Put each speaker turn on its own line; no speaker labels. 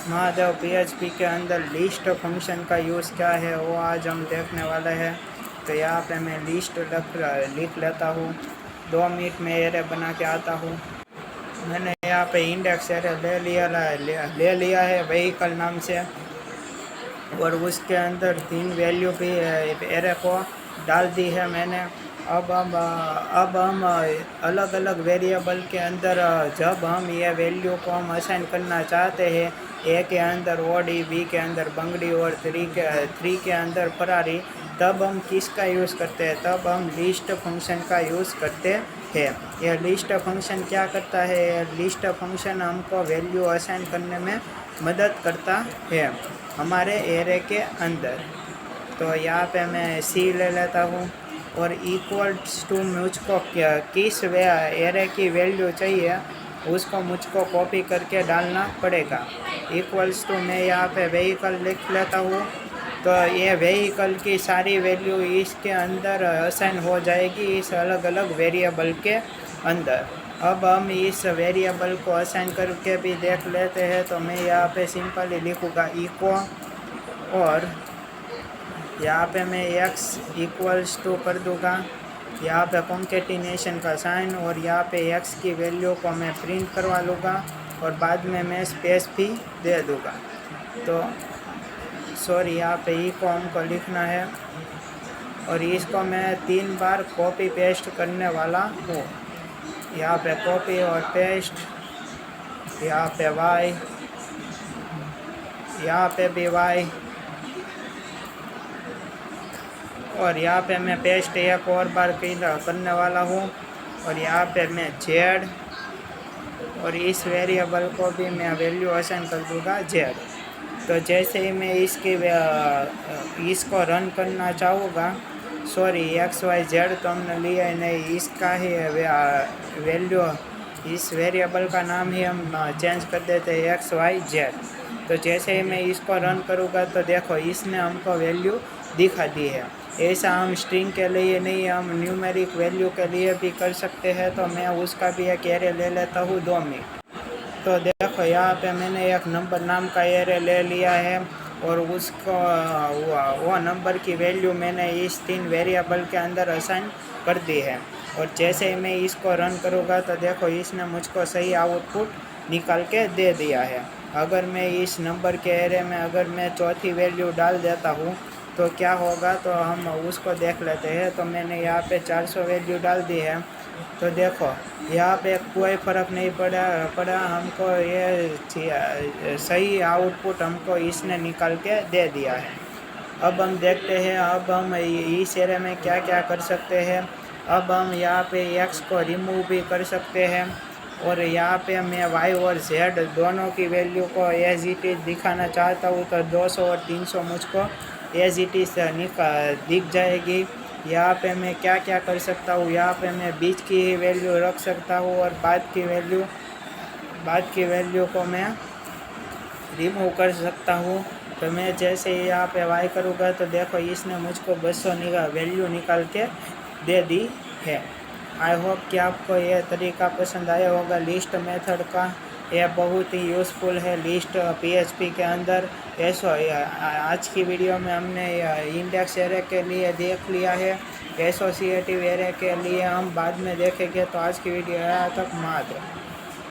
Mahadev PHP के अंदर list function का यूज़ क्या है वो आज हम देखने वाले हैं। तो यहाँ पे मैं लिस्ट लिख लेता हूँ। 2 मिनट में एरे बना के आता हूँ। मैंने यहाँ पे इंडेक्स एरे ले लिया है व्हीकल नाम से, और उसके अंदर 3 वैल्यू भी एरे को डाल दी है मैंने। अब हम अलग अलग वेरिएबल के अंदर जब हम ये वैल्यू को हम असाइन करना चाहते हैं, ए के अंदर ओडी, बी के अंदर बंगड़ी और 3 के अंदर फरारी, तब हम किसका यूज़ करते हैं? तब हम लिस्ट फंक्शन का यूज़ करते हैं। यह लिस्ट फंक्शन क्या करता है? यह लिस्ट फंक्शन हमको वैल्यू असाइन करने में मदद करता है हमारे एरे के अंदर। तो यहाँ पे मैं सी ले लेता हूँ और इक्वल्स टू मुझको किस एरे की वैल्यू चाहिए उसको मुझको कॉपी करके डालना पड़ेगा। इक्वल्स टू मैं यहाँ पे व्हीकल लिख लेता हूँ। तो ये व्हीकल की सारी वैल्यू इसके अंदर असाइन हो जाएगी इस अलग अलग वेरिएबल के अंदर। अब हम इस वेरिएबल को असाइन करके भी देख लेते हैं। तो मैं यहाँ पे सिंपली लिखूँगा इको, और यहाँ पे मैं x इक्वल्स टू कर दूँगा, यहाँ पे कॉन्केटिनेशन का साइन, और यहाँ पे x की वैल्यू को मैं प्रिंट करवा लूँगा और बाद में मैं स्पेस भी दे दूँगा। तो सॉरी, यहाँ पे ई को हमको लिखना है और इसको मैं 3 बार कॉपी पेस्ट करने वाला हूँ। यहाँ पे कॉपी और पेस्ट, यहाँ पे y, यहाँ पे भी y, और यहाँ पे मैं पेस्ट एक और बार करने वाला हूँ, और यहाँ पे मैं z, और इस वेरिएबल को भी मैं वैल्यू असाइन कर दूँगा z। तो जैसे ही मैं इसको रन करना चाहूँगा, सॉरी XYZ तो हमने लिया है नहीं, इसका ही वैल्यू, इस वेरिएबल का नाम ही हम चेंज कर देते हैं XYZ। तो जैसे ही मैं इसको रन करूँगा तो देखो इसने हमको वैल्यू दिखा दी है। ऐसा हम स्ट्रिंग के लिए नहीं, हम न्यूमेरिक वैल्यू के लिए भी कर सकते हैं। तो मैं उसका भी एक एरे ले लेता हूँ 2 मिनट। तो देखो यहाँ पे मैंने एक नंबर नाम का एरे ले लिया है, और उसको वो नंबर की वैल्यू मैंने इस 3 वेरिएबल के अंदर असाइन कर दी है। और जैसे ही मैं इसको रन करूँगा तो देखो इसने मुझको सही आउटपुट निकाल के दे दिया है। अगर मैं इस नंबर के एरे में अगर मैं चौथी वैल्यू डाल देता हूँ तो क्या होगा, तो हम उसको देख लेते हैं। तो मैंने यहाँ पे 400 वैल्यू डाल दी है। तो देखो यहाँ पे कोई फ़र्क नहीं पड़ा हमको, ये सही आउटपुट हमको इसने निकाल के दे दिया है। अब हम देखते हैं, अब हम इस एरे में क्या क्या कर सकते हैं। अब हम यहाँ पे x को रिमूव भी कर सकते हैं, और यहाँ पे मैं y और z दोनों की वैल्यू को एज इट इज़ दिखाना चाहता हूँ। तो 200 और 300 मुझको एज इट इज़ दिख जाएगी। यहाँ पे मैं क्या क्या कर सकता हूँ, यहाँ पे मैं बीच की वैल्यू रख सकता हूँ, और बाद की वैल्यू को मैं रिमूव कर सकता हूँ। तो मैं जैसे ही यहाँ पे y करूँगा तो देखो इसने मुझको 200 वैल्यू निकाल के दे दी है। आई होप कि आपको यह तरीका पसंद आया होगा लिस्ट मेथड का। यह बहुत ही यूज़फुल है लिस्ट पीएचपी के अंदर। आज की वीडियो में हमने इंडेक्स एरे के लिए देख लिया है, एसोसिएटिव एरे के लिए हम बाद में देखेंगे। तो आज की वीडियो यहाँ तक, मात्र।